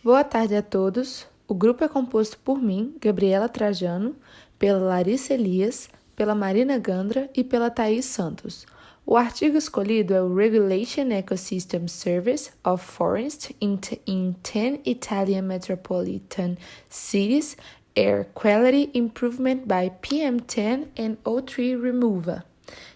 Boa tarde a todos. O grupo é composto por mim, Gabriela Trajano, pela Larissa Elias, pela Marina Gandra e pela Thaís Santos. O artigo escolhido é o Regulation Ecosystem Service of Forests in 10 Italian Metropolitan Cities, Air Quality Improvement by PM10 and O3 Removal,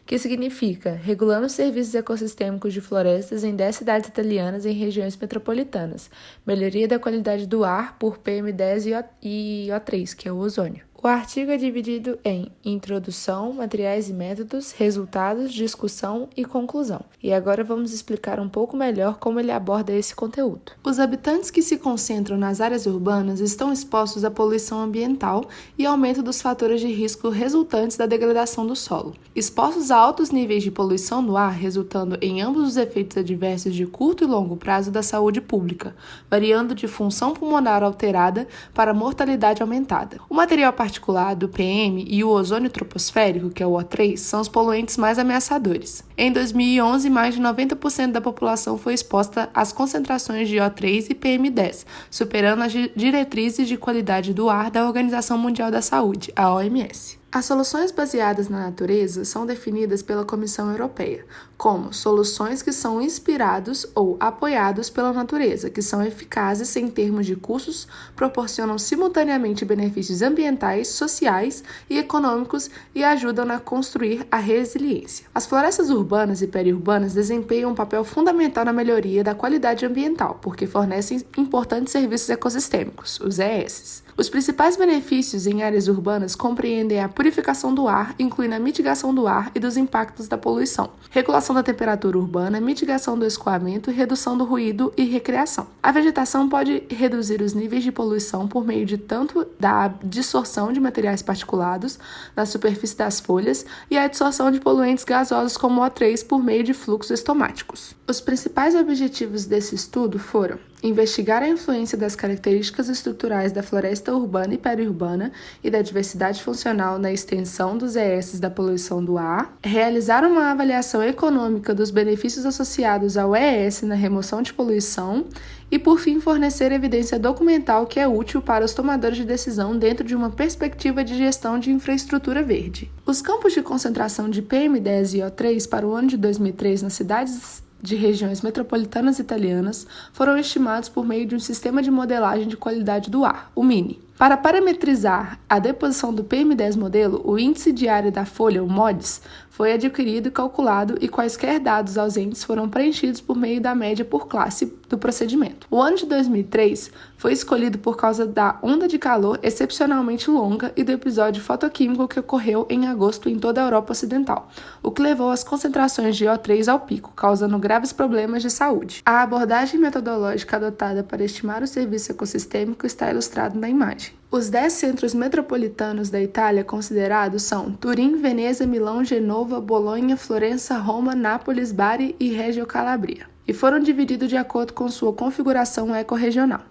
que significa regulando os serviços ecossistêmicos de florestas em 10 cidades italianas em regiões metropolitanas, melhoria da qualidade do ar por PM10 e O3, que é o ozônio. O artigo é dividido em introdução, materiais e métodos, resultados, discussão e conclusão. E agora vamos explicar um pouco melhor como ele aborda esse conteúdo. Os habitantes que se concentram nas áreas urbanas estão expostos à poluição ambiental e aumento dos fatores de risco resultantes da degradação do solo. Expostos a altos níveis de poluição no ar, resultando em ambos os efeitos adversos de curto e longo prazo da saúde pública, variando de função pulmonar alterada para mortalidade aumentada. O material particulado, o PM, e o ozônio troposférico, que é o O3, são os poluentes mais ameaçadores. Em 2011, mais de 90% da população foi exposta às concentrações de O3 e PM10, superando as diretrizes de qualidade do ar da Organização Mundial da Saúde, a OMS. As soluções baseadas na natureza são definidas pela Comissão Europeia como soluções que são inspirados ou apoiados pela natureza, que são eficazes em termos de custos, proporcionam simultaneamente benefícios ambientais, sociais e econômicos e ajudam a construir a resiliência. As florestas urbanas e periurbanas desempenham um papel fundamental na melhoria da qualidade ambiental, porque fornecem importantes serviços ecossistêmicos, os ES. Os principais benefícios em áreas urbanas compreendem a purificação do ar, incluindo a mitigação do ar e dos impactos da poluição, regulação da temperatura urbana, mitigação do escoamento, redução do ruído e recreação. A vegetação pode reduzir os níveis de poluição por meio de tanto da dissorção de materiais particulados na superfície das folhas e a dissorção de poluentes gasosos como O3 por meio de fluxos estomáticos. Os principais objetivos desse estudo foram investigar a influência das características estruturais da floresta urbana e periurbana e da diversidade funcional na extensão dos ES da poluição do ar, realizar uma avaliação econômica dos benefícios associados ao ES na remoção de poluição e, por fim, fornecer evidência documental que é útil para os tomadores de decisão dentro de uma perspectiva de gestão de infraestrutura verde. Os campos de concentração de PM10 e O3 para o ano de 2003 nas cidades de regiões metropolitanas italianas foram estimados por meio de um sistema de modelagem de qualidade do ar, o MINI. Para parametrizar a deposição do PM10 modelo, o índice diário da folha, o MODIS, foi adquirido e calculado e quaisquer dados ausentes foram preenchidos por meio da média por classe do procedimento. O ano de 2003 foi escolhido por causa da onda de calor excepcionalmente longa e do episódio fotoquímico que ocorreu em agosto em toda a Europa Ocidental, o que levou as concentrações de O3 ao pico, causando graves problemas de saúde. A abordagem metodológica adotada para estimar o serviço ecossistêmico está ilustrada na imagem. Os 10 centros metropolitanos da Itália considerados são Turim, Veneza, Milão, Genova, Bolonha, Florença, Roma, Nápoles, Bari e Reggio Calabria, e foram divididos de acordo com sua configuração ecorregional.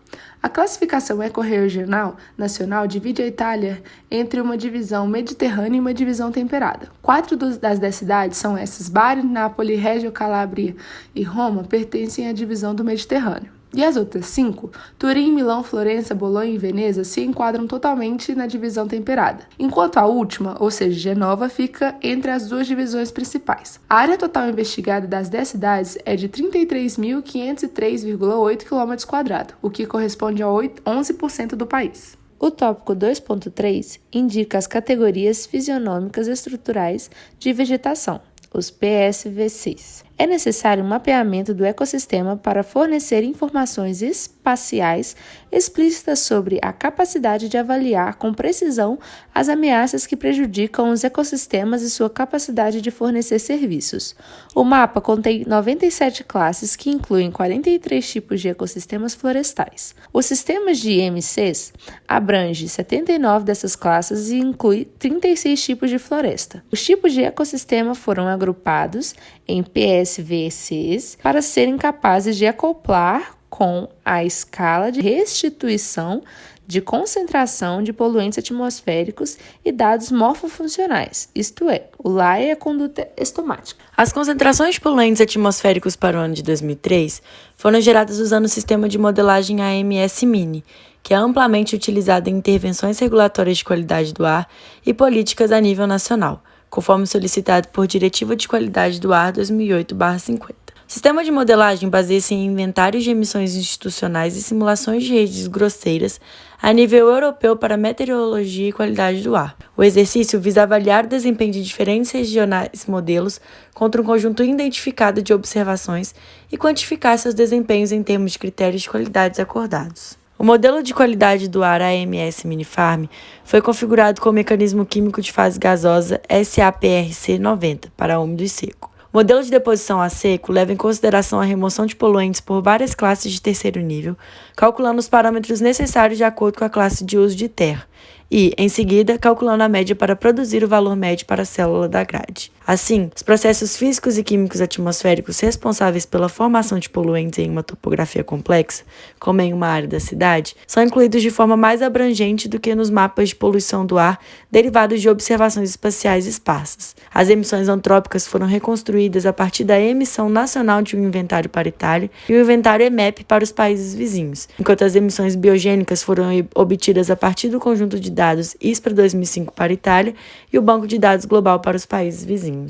A classificação ecorregional nacional divide a Itália entre uma divisão mediterrânea e uma divisão temperada. 4 das 10 cidades são essas: Bari, Nápoles, Reggio Calabria e Roma, pertencem à divisão do Mediterrâneo. E as outras 5, Turim, Milão, Florença, Bolonha e Veneza, se enquadram totalmente na divisão temperada, enquanto a última, ou seja, Genova, fica entre as duas divisões principais. A área total investigada das 10 cidades é de 33.503,8 km², o que corresponde a 11% do país. O tópico 2.3 indica as categorias fisionômicas estruturais de vegetação, os PSVCs. É necessário um mapeamento do ecossistema para fornecer informações espaciais explícitas sobre a capacidade de avaliar com precisão as ameaças que prejudicam os ecossistemas e sua capacidade de fornecer serviços. O mapa contém 97 classes que incluem 43 tipos de ecossistemas florestais. Os sistemas de IMCs abrange 79 dessas classes e inclui 36 tipos de floresta. Os tipos de ecossistema foram agrupados em PSVCs para serem capazes de acoplar com a escala de restituição de concentração de poluentes atmosféricos e dados morfofuncionais, isto é, o LAE e a conduta estomática. As concentrações de poluentes atmosféricos para o ano de 2003 foram geradas usando o sistema de modelagem AMS-MINI, que é amplamente utilizado em intervenções regulatórias de qualidade do ar e políticas a nível nacional, conforme solicitado por Diretiva de Qualidade do Ar 2008/50. O sistema de modelagem baseia-se em inventários de emissões institucionais e simulações de redes grosseiras a nível europeu para meteorologia e qualidade do ar. O exercício visa avaliar o desempenho de diferentes regionais modelos contra um conjunto identificado de observações e quantificar seus desempenhos em termos de critérios de qualidade acordados. O modelo de qualidade do ar AMS-MINIFARM foi configurado com o mecanismo químico de fase gasosa SAPRC 90 para úmido e seco. O modelo de deposição a seco leva em consideração a remoção de poluentes por várias classes de terceiro nível, calculando os parâmetros necessários de acordo com a classe de uso de terra e, em seguida, calculando a média para produzir o valor médio para a célula da grade. Assim, os processos físicos e químicos atmosféricos responsáveis pela formação de poluentes em uma topografia complexa, como em uma área da cidade, são incluídos de forma mais abrangente do que nos mapas de poluição do ar derivados de observações espaciais esparsas. As emissões antrópicas foram reconstruídas a partir da emissão nacional de um inventário para a Itália e o inventário EMEP para os países vizinhos, enquanto as emissões biogênicas foram obtidas a partir do conjunto de dados ISPRA 2005 para a Itália e o Banco de Dados Global para os países vizinhos.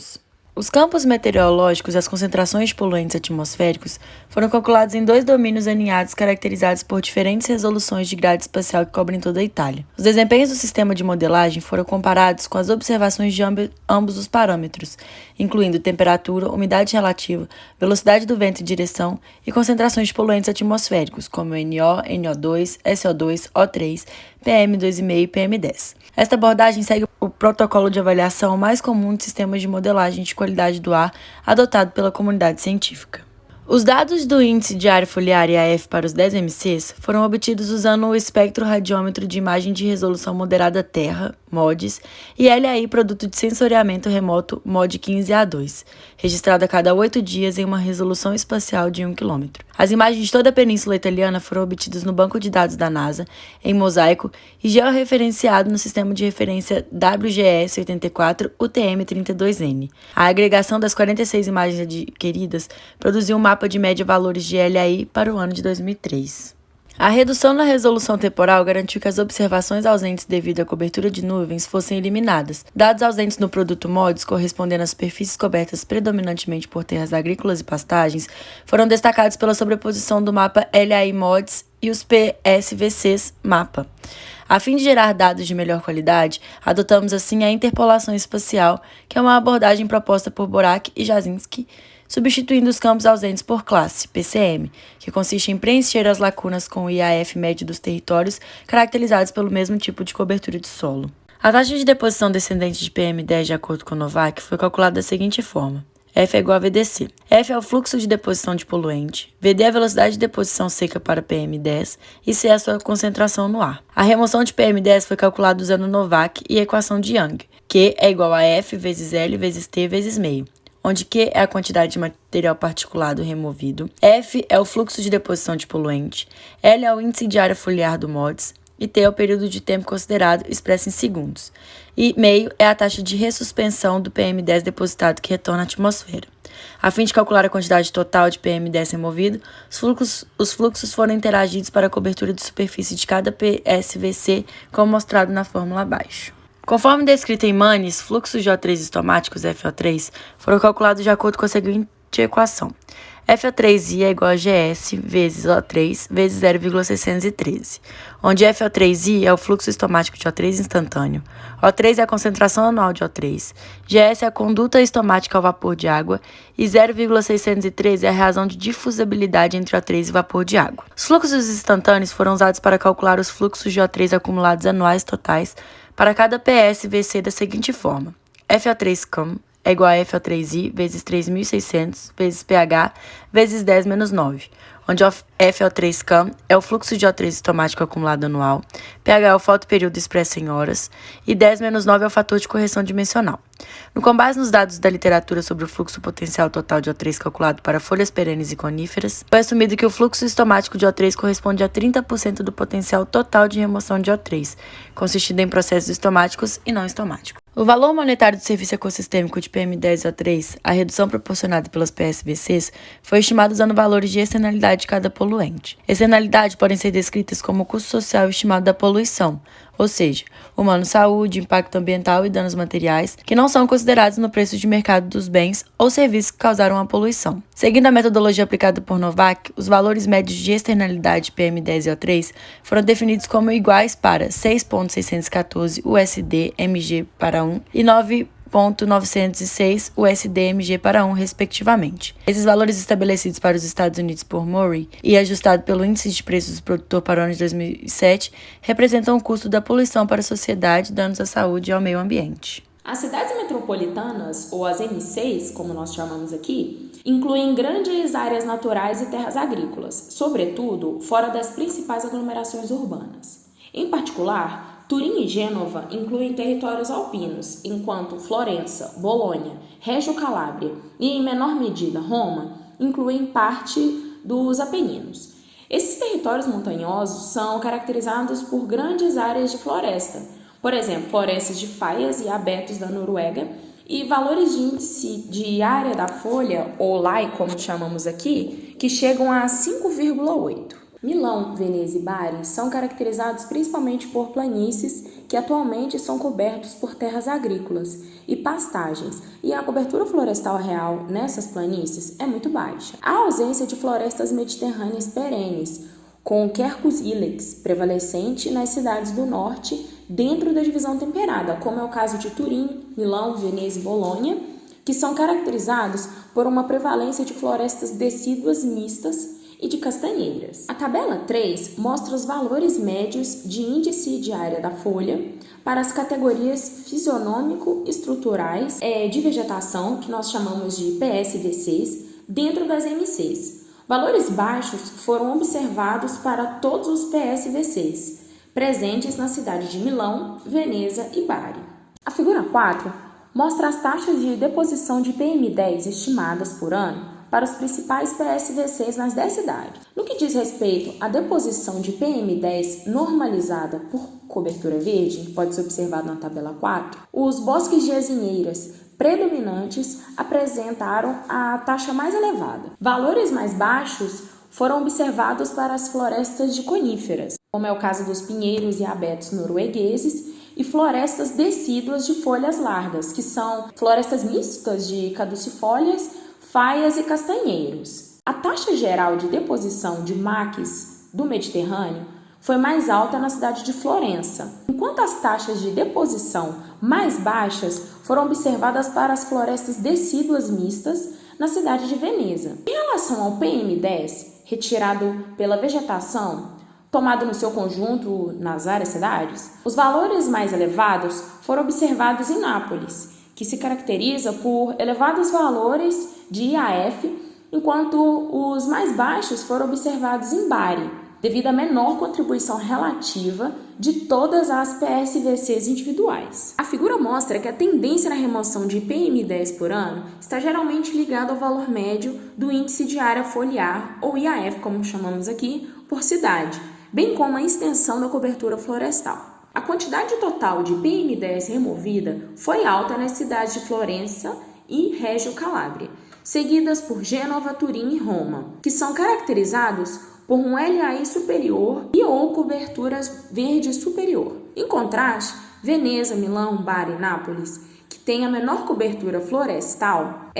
Os campos meteorológicos e as concentrações de poluentes atmosféricos foram calculados em 2 domínios aninhados caracterizados por diferentes resoluções de grade espacial que cobrem toda a Itália. Os desempenhos do sistema de modelagem foram comparados com as observações de ambos os parâmetros, incluindo temperatura, umidade relativa, velocidade do vento e direção e concentrações de poluentes atmosféricos, como NO, NO2, SO2, O3, PM2,5 e PM10. Esta abordagem segue o protocolo de avaliação mais comum de sistemas de modelagem de qualidade do ar adotado pela comunidade científica. Os dados do Índice de Área Foliar IAF para os 10 MCs foram obtidos usando o espectroradiômetro de imagem de resolução moderada Terra, MODIS, e LAI, produto de sensoriamento remoto MOD 15A2, registrado a cada 8 dias em uma resolução espacial de 1 km. As imagens de toda a Península Italiana foram obtidas no banco de dados da NASA, em mosaico, e georreferenciado no sistema de referência WGS 84 UTM32N. A agregação das 46 imagens adquiridas produziu um mapa de média valores de LAI para o ano de 2003. A redução na resolução temporal garantiu que as observações ausentes devido à cobertura de nuvens fossem eliminadas. Dados ausentes no produto MODIS, correspondendo às superfícies cobertas predominantemente por terras agrícolas e pastagens, foram destacados pela sobreposição do mapa LAI MODIS e os PSVCs MAPA. A fim de gerar dados de melhor qualidade, adotamos assim a interpolação espacial, que é uma abordagem proposta por Borac e Jasinski, substituindo os campos ausentes por classe, PCM, que consiste em preencher as lacunas com o IAF médio dos territórios caracterizados pelo mesmo tipo de cobertura de solo. A taxa de deposição descendente de PM10, de acordo com Novak, foi calculada da seguinte forma. F é igual a VDC. F é o fluxo de deposição de poluente, VD é a velocidade de deposição seca para PM10 e C é a sua concentração no ar. A remoção de PM10 foi calculada usando Novak e a equação de Young, Q é igual a F vezes L vezes T vezes meio, onde Q é a quantidade de material particulado removido, F é o fluxo de deposição de poluente, L é o índice de área foliar do MODIS e T é o período de tempo considerado expresso em segundos. E meio é a taxa de ressuspensão do PM10 depositado que retorna à atmosfera. A fim de calcular a quantidade total de PM10 removido, os fluxos foram interagidos para a cobertura de superfície de cada PSVC, como mostrado na fórmula abaixo. Conforme descrito em Manes, fluxos de O3 estomáticos FO3 foram calculados de acordo com a seguinte equação. FO3i é igual a GS vezes O3 vezes 0,613, onde FO3i é o fluxo estomático de O3 instantâneo, O3 é a concentração anual de O3, GS é a conduta estomática ao vapor de água e 0,613 é a razão de difusabilidade entre O3 e vapor de água. Os fluxos instantâneos foram usados para calcular os fluxos de O3 acumulados anuais totais para cada PSVC da seguinte forma. FO3CAM é igual a FO3I vezes 3.600 vezes pH vezes 10 menos 9, onde FO3CAM é o fluxo de O3 estomático acumulado anual, pH é o fotoperíodo expresso em horas e 10 menos 9 é o fator de correção dimensional. Com base nos dados da literatura sobre o fluxo potencial total de O3 calculado para folhas perenes e coníferas, foi assumido que o fluxo estomático de O3 corresponde a 30% do potencial total de remoção de O3, consistindo em processos estomáticos e não estomáticos. O valor monetário do serviço ecossistêmico de PM10O3, a redução proporcionada pelas PSVCs, foi estimado usando valores de externalidade de cada poluente. Externalidades podem ser descritas como o custo social estimado da poluição, ou seja, humano-saúde, impacto ambiental e danos materiais, que não são considerados no preço de mercado dos bens ou serviços que causaram a poluição. Seguindo a metodologia aplicada por Novak, os valores médios de externalidade PM10 e O3 foram definidos como iguais para 6,614 USD/mg para 1 e 9,906 USD/mg para 1, respectivamente. Esses valores estabelecidos para os Estados Unidos por Murray e ajustado pelo Índice de Preços do Produtor para o ano de 2007 representam o custo da poluição para a sociedade, danos à saúde e ao meio ambiente. As cidades metropolitanas, ou as MCs, como nós chamamos aqui, incluem grandes áreas naturais e terras agrícolas, sobretudo fora das principais aglomerações urbanas. Em particular, Turim e Gênova incluem territórios alpinos, enquanto Florença, Bolonha, Reggio Calabria e, em menor medida, Roma, incluem parte dos Apeninos. Esses territórios montanhosos são caracterizados por grandes áreas de floresta, por exemplo, florestas de faias e abetos da Noruega, e valores de índice de área da folha, ou LAI, como chamamos aqui, que chegam a 5,8. Milão, Veneza e Bari são caracterizados principalmente por planícies que atualmente são cobertos por terras agrícolas e pastagens, e a cobertura florestal real nessas planícies é muito baixa. Há ausência de florestas mediterrâneas perenes, com o Quercus ilex prevalecente nas cidades do norte dentro da divisão temperada, como é o caso de Turim, Milão, Veneza e Bolonha, que são caracterizados por uma prevalência de florestas decíduas mistas e de castanheiras. A tabela 3 mostra os valores médios de índice de área da folha para as categorias fisionômico-estruturais de vegetação, que nós chamamos de PSVCs, dentro das MCs. Valores baixos foram observados para todos os PSVCs, presentes na cidade de Milão, Veneza e Bari. A figura 4 mostra as taxas de deposição de PM10 estimadas por ano para os principais PSVCs nas 10 cidades. No que diz respeito à deposição de PM10 normalizada por cobertura verde, que pode ser observado na tabela 4, os bosques de azinheiras predominantes apresentaram a taxa mais elevada. Valores mais baixos foram observados para as florestas de coníferas, como é o caso dos pinheiros e abetos noruegueses, e florestas decíduas de folhas largas, que são florestas mistas de caducifólias, faias e castanheiros. A taxa geral de deposição de maquis do Mediterrâneo foi mais alta na cidade de Florença, enquanto as taxas de deposição mais baixas foram observadas para as florestas decíduas mistas na cidade de Veneza. Em relação ao PM10, retirado pela vegetação, tomado no seu conjunto nas várias cidades, os valores mais elevados foram observados em Nápoles, que se caracteriza por elevados valores de IAF, enquanto os mais baixos foram observados em Bari, devido à menor contribuição relativa de todas as PSVCs individuais. A figura mostra que a tendência na remoção de PM10 por ano está geralmente ligada ao valor médio do índice de área foliar, ou IAF, como chamamos aqui, por cidade, bem como a extensão da cobertura florestal. A quantidade total de PM10 removida foi alta nas cidades de Florença e Reggio Calabria, seguidas por Gênova, Turim e Roma, que são caracterizados por um LAI superior e ou cobertura verde superior. Em contraste, Veneza, Milão, Bari e Nápoles, que tem a menor cobertura florestal,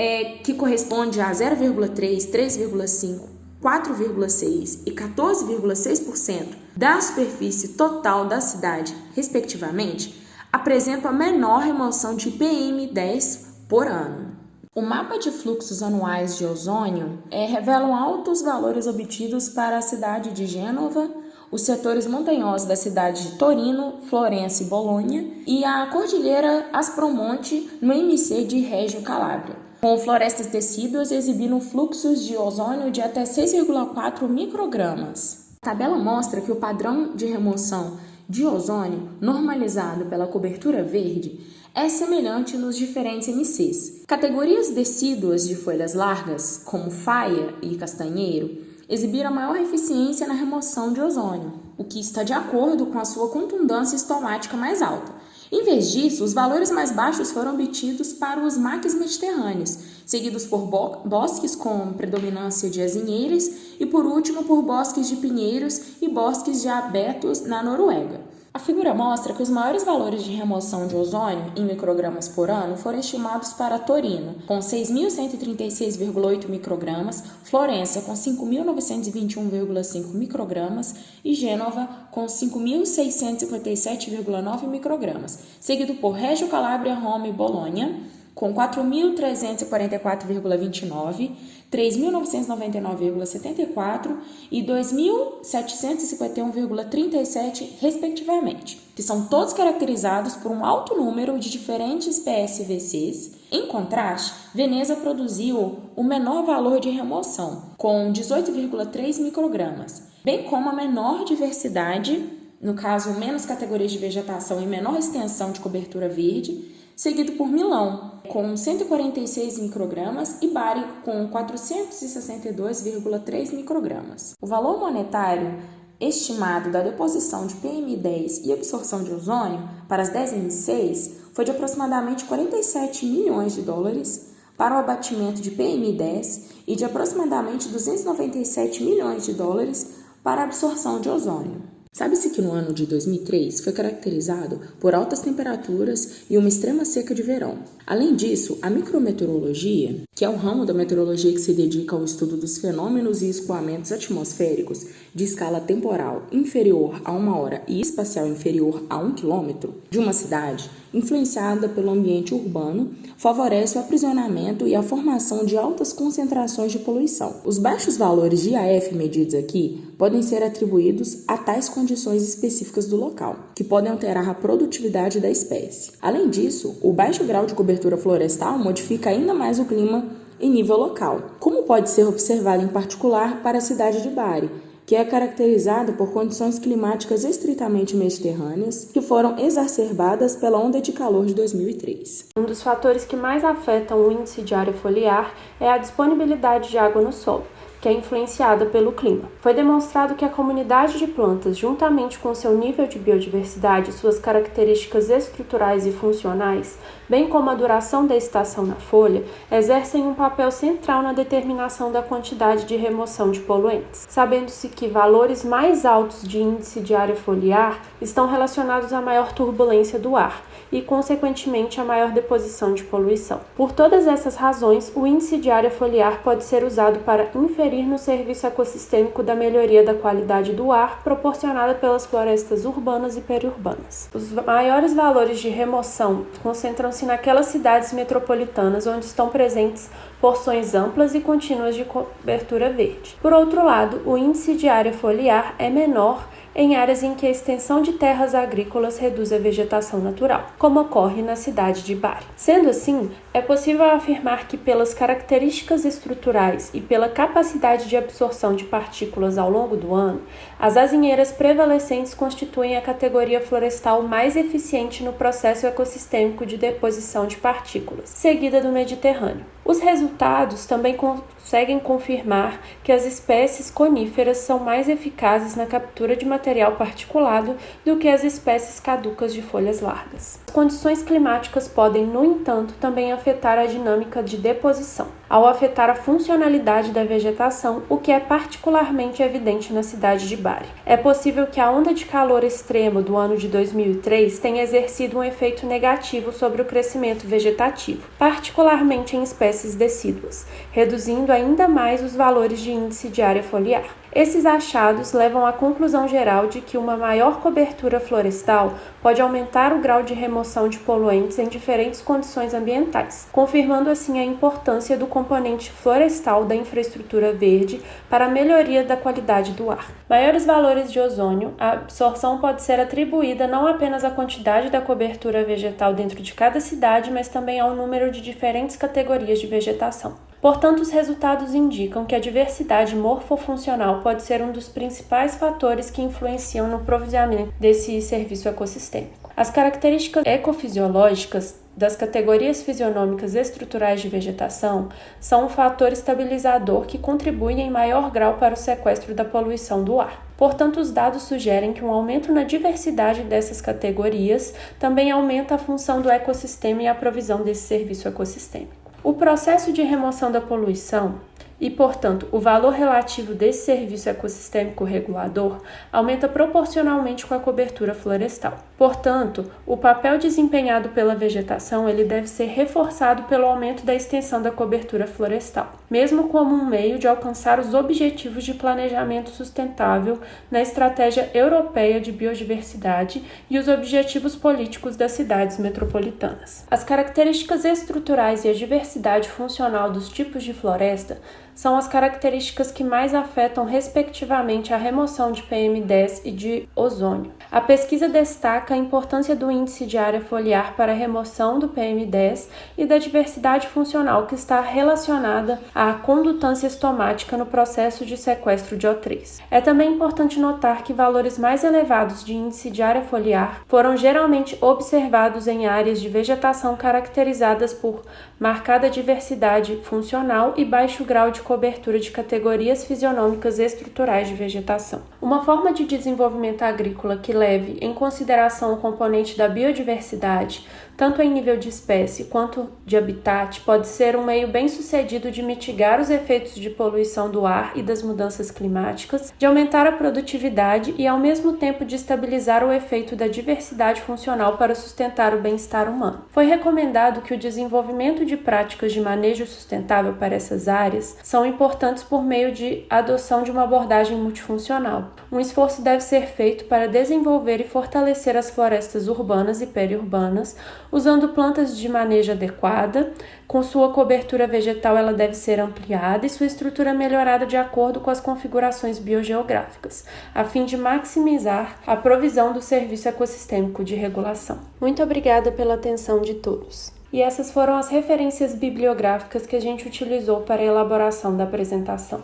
que corresponde a 0,3, 3,5, 4,6% e 14,6% da superfície total da cidade, respectivamente, apresentam a menor remoção de PM10 por ano. O mapa de fluxos anuais de ozônio revelam altos valores obtidos para a cidade de Gênova, os setores montanhosos da cidade de Torino, Florença e Bolonha, e a Cordilheira Aspromonte no MC de Reggio Calabria, com florestas decíduas exibindo fluxos de ozônio de até 6,4 microgramas. A tabela mostra que o padrão de remoção de ozônio normalizado pela cobertura verde é semelhante nos diferentes MCs. Categorias decíduas de folhas largas, como faia e castanheiro, exibiram maior eficiência na remoção de ozônio, o que está de acordo com a sua contundância estomática mais alta. Em vez disso, os valores mais baixos foram obtidos para os maques mediterrâneos, seguidos por bosques com predominância de azinheiras e, por último, por bosques de pinheiros e bosques de abetos na Noruega. A figura mostra que os maiores valores de remoção de ozônio em microgramas por ano foram estimados para Torino, com 6.136,8 microgramas, Florença, com 5.921,5 microgramas e Gênova, com 5.657,9 microgramas, seguido por Reggio Calabria, Roma e Bolonha, com 4.344,29, 3.999,74 e 2.751,37, respectivamente, que são todos caracterizados por um alto número de diferentes PSVCs. Em contraste, Veneza produziu o menor valor de remoção, com 18,3 microgramas, bem como a menor diversidade, no caso, menos categorias de vegetação e menor extensão de cobertura verde, seguido por Milão, com 146 microgramas, e Bari, com 462,3 microgramas. O valor monetário estimado da deposição de PM10 e absorção de ozônio para as 10 MCs foi de aproximadamente 47 milhões de dólares para o abatimento de PM10 e de aproximadamente 297 milhões de dólares para a absorção de ozônio. Sabe-se que no ano de 2003 foi caracterizado por altas temperaturas e uma extrema seca de verão. Além disso, a micrometeorologia, que é o ramo da meteorologia que se dedica ao estudo dos fenômenos e escoamentos atmosféricos de escala temporal inferior a 1 hora e espacial inferior a 1 quilômetro de uma cidade, influenciada pelo ambiente urbano, favorece o aprisionamento e a formação de altas concentrações de poluição. Os baixos valores de IAF medidos aqui podem ser atribuídos a tais condições específicas do local, que podem alterar a produtividade da espécie. Além disso, o baixo grau de cobertura florestal modifica ainda mais o clima em nível local, como pode ser observado em particular para a cidade de Bari, que é caracterizada por condições climáticas estritamente mediterrâneas que foram exacerbadas pela onda de calor de 2003. Um dos fatores que mais afetam o índice de área foliar é a disponibilidade de água no solo, que é influenciada pelo clima. Foi demonstrado que a comunidade de plantas, juntamente com seu nível de biodiversidade, suas características estruturais e funcionais, bem como a duração da estação na folha, exercem um papel central na determinação da quantidade de remoção de poluentes, sabendo-se que valores mais altos de índice de área foliar estão relacionados à maior turbulência do ar e, consequentemente, a maior deposição de poluição. Por todas essas razões, o índice de área foliar pode ser usado para inferir no serviço ecossistêmico da melhoria da qualidade do ar proporcionada pelas florestas urbanas e periurbanas. Os maiores valores de remoção concentram-se naquelas cidades metropolitanas onde estão presentes porções amplas e contínuas de cobertura verde. Por outro lado, o índice de área foliar é menor em áreas em que a extensão de terras agrícolas reduz a vegetação natural, como ocorre na cidade de Bari. Sendo assim, é possível afirmar que, pelas características estruturais e pela capacidade de absorção de partículas ao longo do ano, as azinheiras prevalecentes constituem a categoria florestal mais eficiente no processo ecossistêmico de deposição de partículas, seguida do Mediterrâneo. Os resultados também conseguem confirmar que as espécies coníferas são mais eficazes na captura de material particulado do que as espécies caducas de folhas largas. As condições climáticas podem, no entanto, também afetar a dinâmica de deposição, ao afetar a funcionalidade da vegetação, o que é particularmente evidente na cidade de Bari. É possível que a onda de calor extremo do ano de 2003 tenha exercido um efeito negativo sobre o crescimento vegetativo, particularmente em espécies decíduas, reduzindo ainda mais os valores de índice de área foliar. Esses achados levam à conclusão geral de que uma maior cobertura florestal pode aumentar o grau de remoção de poluentes em diferentes condições ambientais, confirmando assim a importância do componente florestal da infraestrutura verde para a melhoria da qualidade do ar. Maiores valores de ozônio, a absorção pode ser atribuída não apenas à quantidade da cobertura vegetal dentro de cada cidade, mas também ao número de diferentes categorias de vegetação. Portanto, os resultados indicam que a diversidade morfofuncional pode ser um dos principais fatores que influenciam no provisionamento desse serviço ecossistêmico. As características ecofisiológicas das categorias fisionômicas estruturais de vegetação são um fator estabilizador que contribui em maior grau para o sequestro da poluição do ar. Portanto, os dados sugerem que um aumento na diversidade dessas categorias também aumenta a função do ecossistema e a provisão desse serviço ecossistêmico. O processo de remoção da poluição e, portanto, o valor relativo desse serviço ecossistêmico regulador aumenta proporcionalmente com a cobertura florestal. Portanto, o papel desempenhado pela vegetação ele deve ser reforçado pelo aumento da extensão da cobertura florestal, mesmo como um meio de alcançar os objetivos de planejamento sustentável na Estratégia Europeia de Biodiversidade e os objetivos políticos das cidades metropolitanas. As características estruturais e a diversidade funcional dos tipos de floresta são as características que mais afetam, respectivamente, a remoção de PM10 e de ozônio. A pesquisa destaca a importância do índice de área foliar para a remoção do PM10 e da diversidade funcional que está relacionada à condutância estomática no processo de sequestro de O3. É também importante notar que valores mais elevados de índice de área foliar foram geralmente observados em áreas de vegetação caracterizadas por marcada diversidade funcional e baixo grau de cobertura de categorias fisionômicas estruturais de vegetação. Uma forma de desenvolvimento agrícola que leve em consideração o componente da biodiversidade, tanto em nível de espécie quanto de habitat, pode ser um meio bem-sucedido de mitigar os efeitos de poluição do ar e das mudanças climáticas, de aumentar a produtividade e, ao mesmo tempo, de estabilizar o efeito da diversidade funcional para sustentar o bem-estar humano. Foi recomendado que o desenvolvimento de práticas de manejo sustentável para essas áreas são importantes por meio de adoção de uma abordagem multifuncional. Um esforço deve ser feito para desenvolver e fortalecer as florestas urbanas e periurbanas, usando plantas de manejo adequada. Com sua cobertura vegetal ela deve ser ampliada e sua estrutura melhorada de acordo com as configurações biogeográficas, a fim de maximizar a provisão do serviço ecossistêmico de regulação. Muito obrigada pela atenção de todos. E essas foram as referências bibliográficas que a gente utilizou para a elaboração da apresentação.